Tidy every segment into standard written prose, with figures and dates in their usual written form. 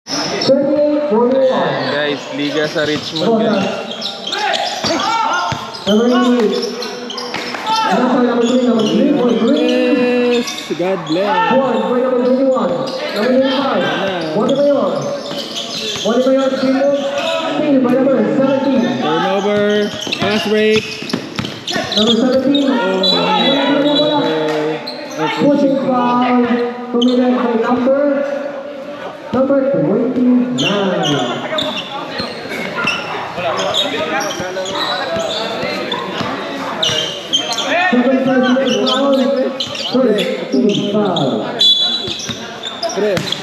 Ayan, guys, Liga sa Richmond, guys. Number 98. Number 3, number 3 for green. Yes, God bless. One for number 21. Number 85. Montemayor. Montemayor steal by number 17. Turnover, pass rate. Number 17. Pushing foul committed by number 29.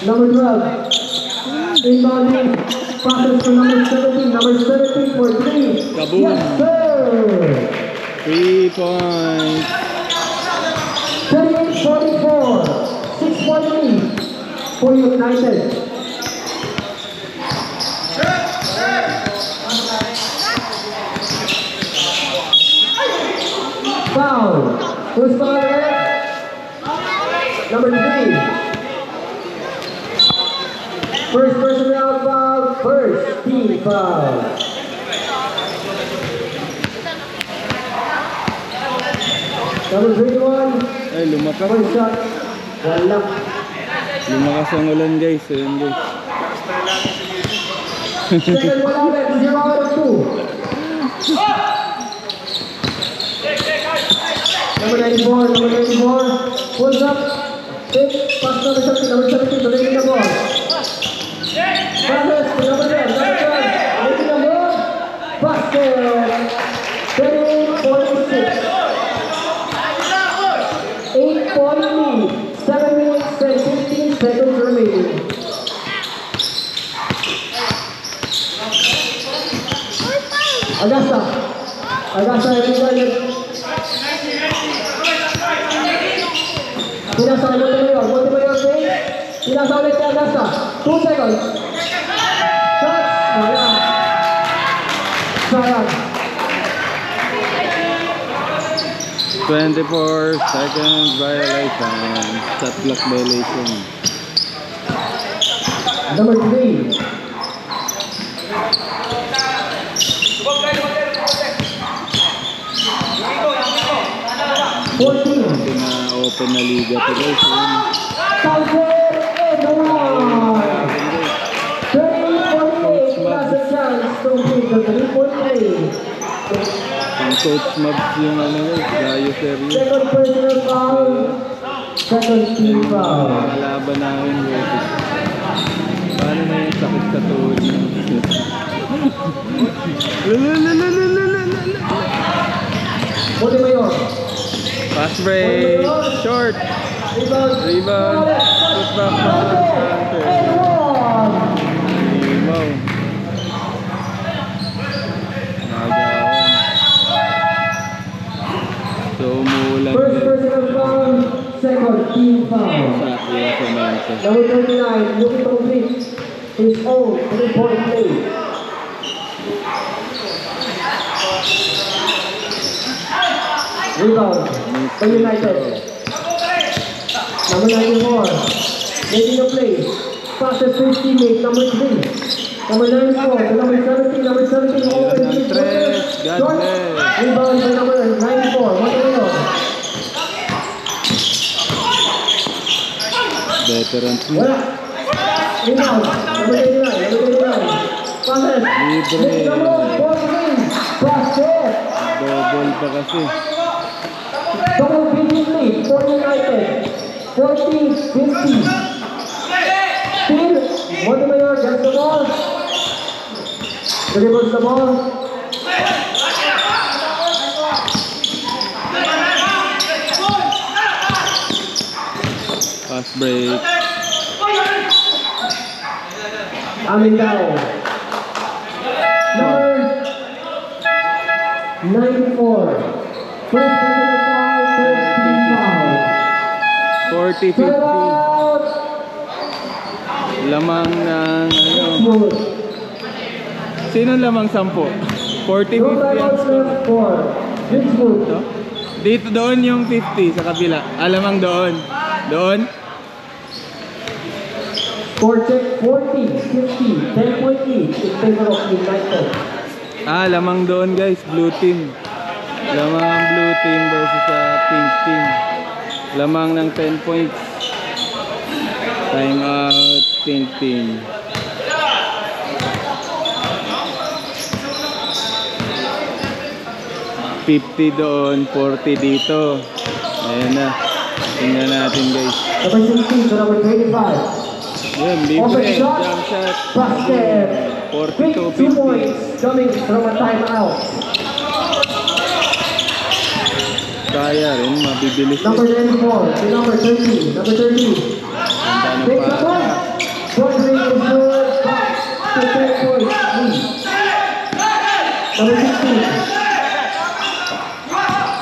Number 12. Inbounding passes to number 17. Number 17 for 3. Kaboom. Yes, sir. 3 points. 38-44. 6-point lead for United. Foul. Who's foul there? Number 3. First personal foul. First team foul. Number 31. Ay, lumakas. First shot. Wala. Lumakas ang ulan, guys. Ayan, guys. Second one out at 0 out of 2. Number 94, number 94, pulls up, take, pass number 17, making the ball. Passes to number 10, making the ball. Basket, 30-46. 8-point lead, 7 minutes and 15 seconds remaining. Agasta, everybody. Pinasa kay Montemayor, okay? Pinasa ulit kay Agasta. 2 seconds. Shots. Wala. Sayang. 24 seconds violation. Shot clock violation. Number 3. Hindi na open na liga to, guys. Southward, everyone. 30-48. Last chance to hit the 3-point play. Ang coach Mabs yung ano, guys. Gayo seryo. Second personal foul. Second team foul. Laban namin, guys. Paano na yung sakit sa tuhod niya? Montemayor. Pass break. Short. Rebound. Put back. Wow. Nagawan. So, umuulan. First personal foul, second team foul. Number 39, looking to complete his own 3-point play. Rebound for United. Number 94, making a play. Passes to his teammate, number 3. Number 94 to number 17, number 17 open. God bless. Rebound by number 94, Montemayor. Veterans mo. Wala. Rebound. Number 89. Passes. Libre. Make the move. Ball game. Basket. Double pa kasi. Double beating lead for United. 40-50. Still, Montemayor gets the ball. Dribbles the ball. Pass break. Amindao. Number 94. First personal foul, first team foul. 40-50. Lamang ng ano. Sino lamang 10? 40-50 ang score. No? Dito doon yung 50 sa kabila. Alamang doon. Doon. Score check 40, 50, 10 point each in favor of United. Lamang doon guys, blue team. Lamang ang blue team versus sa pink team. Lamang ng 10 points. Time out, pink team. $50 doon, 40 dito. Ayan na. Tingnan natin guys. Number 16 to number 25. Ayan, libre. Open shot. Jump shot. Basket. Quick 2 42-50. points coming from a timeout. Kaya rin, mabibilis Number din. 24 to number 30. Number 30. Ganda ng Takes a pasa. point. Point rate is good. Back to 10 points. Lead. Number 16.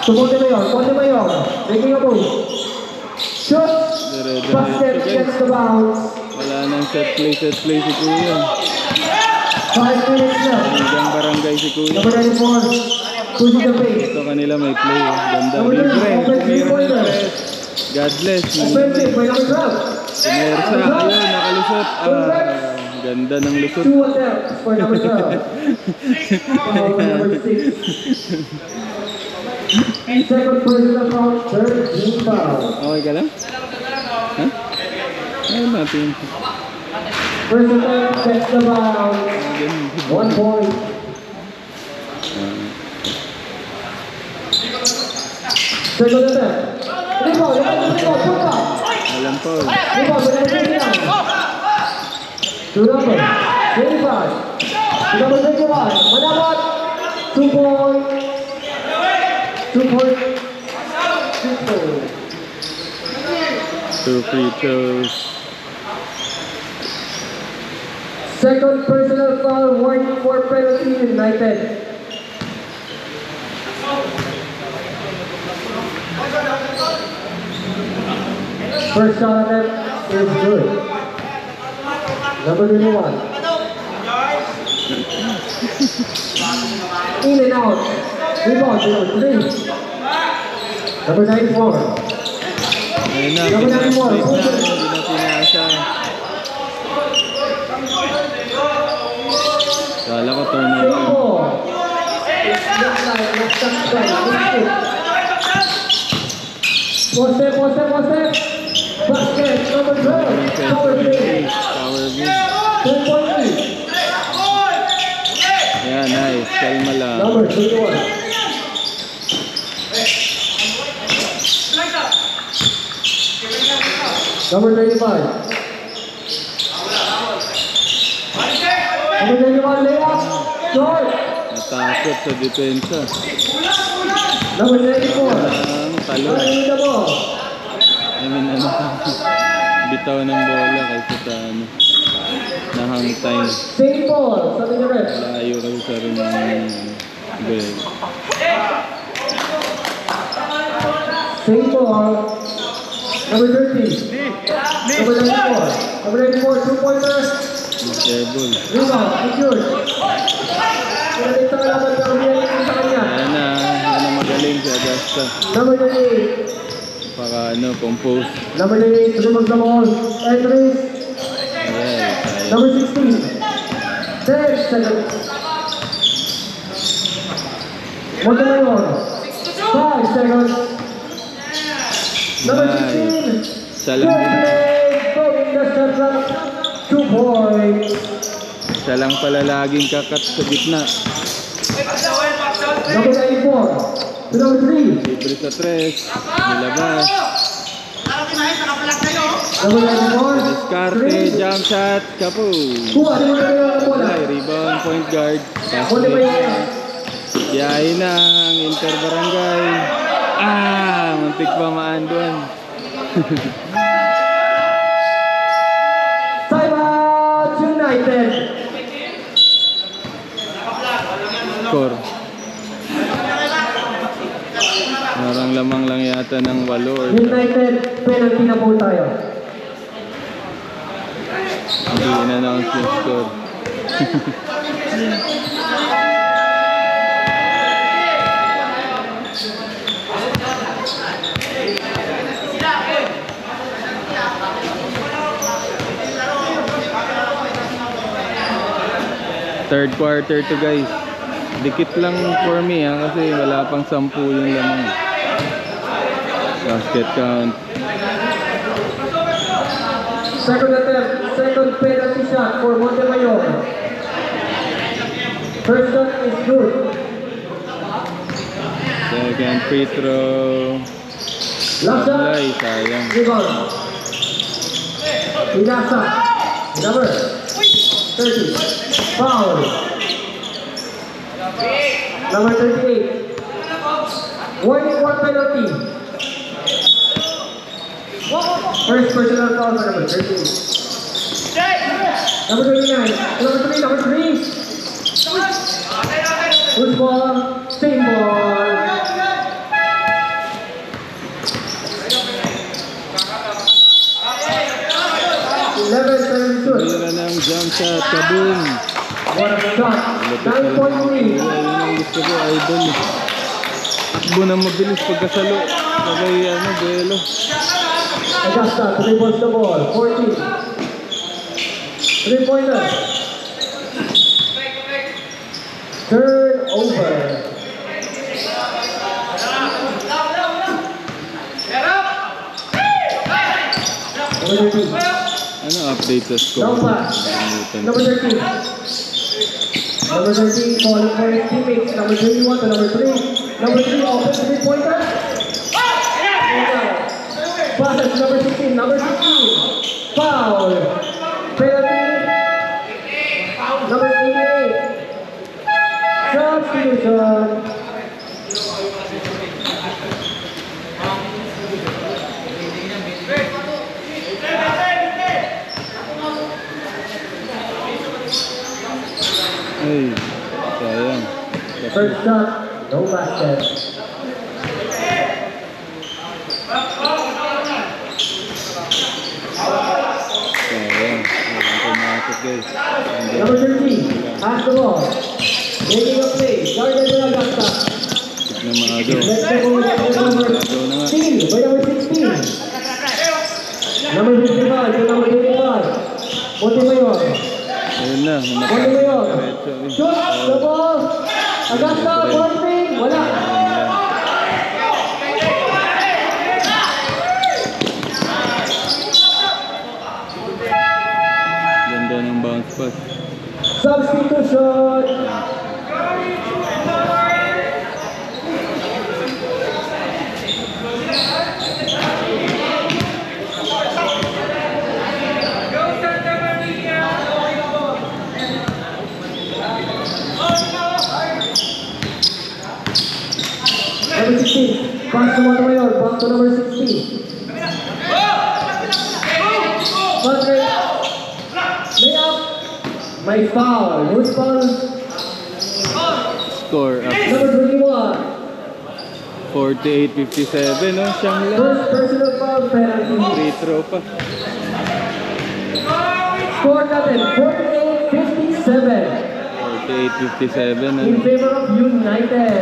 To Montemayor. Making a move. Shoot. Dire-diretso, Basket guys. gets the bounce. Wala nang set play si Kuya. 5 minutes left. Hanggang barangay si Kuya. Number 94. Pushing the pace. Ito kanila may play. Ganda. Number Libre. 30, open Tumira ng three-pointer. press. God bless. Offensive by number 12. Pumersa. Ayun, nakalusot. Ganda ng lusot. 2 attempts for number 12. Foul number 6. Second personal foul, third team foul. Okay ka lang? Ha? Ayun natin. First attempt gets the bounce. 1 point. Second attempt. Rebound, put back. Alam po. Rebound, by number 29. To number 25. To number 21. Manabat. 2 point. 2 point. 2 free throws. Second personal foul, warning for penalty United. First shot attempt is good. Number 21. In and out. Rebound to number 3. Number 94. Ayun na. Number 94. Pinasa. Hindi na pinasa. Kala ko turnover. Simple. It's not like let's just go. Poste. Basket, number 12. Power play. Power game. 10 point lead. Yeah, nice. Kalma lang. Number 21. Number 35. Number 31 layup. Short. Natakot sa depensa. Number 94. Ang talon. Running the ball. Bitaw ng bola kaysa sa nahang time. Same ball. Sa the rest. Layo kasi sa rin ng bell. Same ball. Number 30. Number 94. Number 94. 2-pointer. Disable. Rebound. Secured. Pinalik sa kalaban pero pinalik sa kanya. Ayan na magaling si Augusta. Number 38. Para compose. Number 38. Remove the ball. Entries. Ayan, Number 16. 10 seconds. Montemayor. 5 seconds. Number 16. Siya lang, Good play. Going the shot. 2 points. siya lang pala laging kakat sa gitna. Number 94. To number 3. Libre sa tres. Nilabas. Number 94. Diskarte, jump shot, kapo. Kuha. Di mo na yung bola. Ay, rebound, point guard. Montemayor. Biyahe na ang Inter Barangay. Muntik pa maanduan. Timeout United. Score. Parang lamang lang yata ng 8 or United, penalty na po tayo. hindi in-announce yung score. Third quarter to guys. Dikit lang for me kasi wala pang 10 yung lamang. Basket count. Second attempt, second penalty shot for Montemayor. First shot is good. Second free throw. Last shot, Ay, sayang. rebound. Inasa, number 30, foul. Number 38. Warning, one penalty. First personal foul for number 38. Number 29. Number 3. Good ball. Same ball. 11-7 shoot. Tira ng jump shot. Kaboom. What a shot. 9-point lead. Yun ang gusto ko, idol. Takbo na mabilis pagkasalo. Sabay duelo. Augusta, 3 points the ball. 14. 3-pointer. Turn over. Number 13. Ano update sa score? No pass. Number 13. Number 13 calling for his teammates. Number 31 to number 3. Number 3 open 3-pointer. Passes number 16. Number 16. Foul. Penalty. Number 88. Substitution. Ay, sayang. First shot, no basket. Sayang. Walang pumasok guys. Number 13, has the ball. Making a play, guarded by Augusta. Tip na maagaw. Let's go with number 16 by number 16. Number 55 to number 25. Montemayor. Ayun na. Montemayor. Shoot the ball. Augusta, pointing. Wala. Ganda ng bounce pass. Substitution. Number 16, pass to Montemayor, back to number 16. Madrid, layup, may foul. Who's foul? Score up. Number 21. 48-57, no? Siyang lang. First personal foul penalty. Free throw pa. Score natin, 48-57 48-57, ano? in favor of United.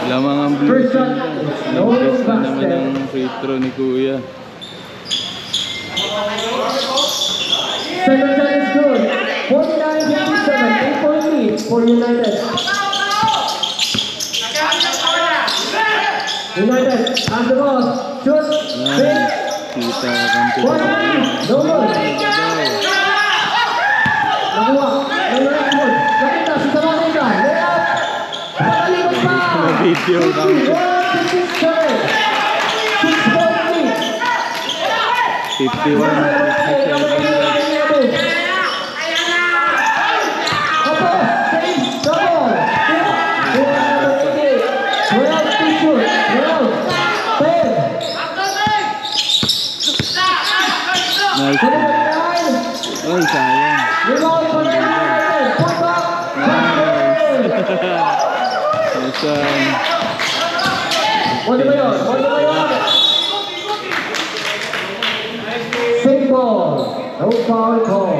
Lamang ang blue First team. shot, no Nag-press na naman basket. ang free throw ni Kuya. Second shot is good. 49-57, 8-point lead for United. United has the ball. Shoot. Nice. Kita kang One, no good. Nakuha. Good. Nakita si Samanega. Layup. Patalikod pa. na video kang 51-57. Nice. Ay, sayang. What ba yun? What ba yun? Safe ball. No foul call.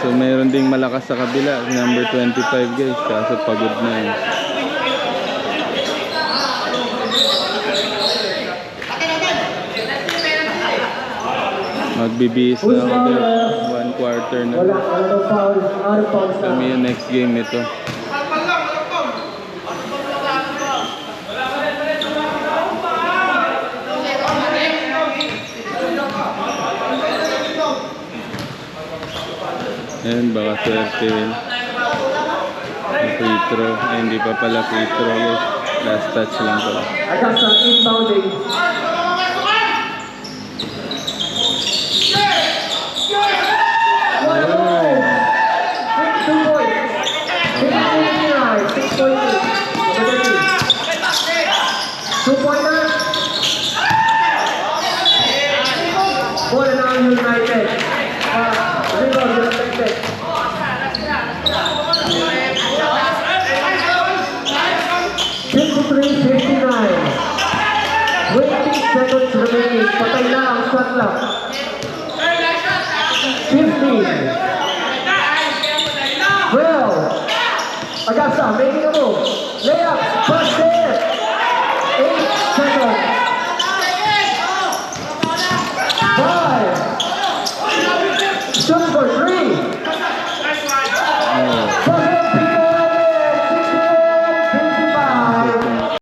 So mayroon ding malakas sa kabila, number 25 guys, kaso pagod na yun. Magbibihis na ako guys, 1 quarter quarter na. Wala daw foul. Out of bounds na. Kami yung next game nito. Ayan, baka swerte yun. Yung free throw. Ay, hindi pa pala free throw guys. Last touch lang pala. Agasa inbounding. Ayun. 2 points. 59, 6.8. 2-point na. Ball na ang United. Rebound deflected. Fifty-three, 59. 20 seconds remaining. Patay na ang shot clock. 15. 12. Agasa, making a move. Layup, basket. 8 seconds.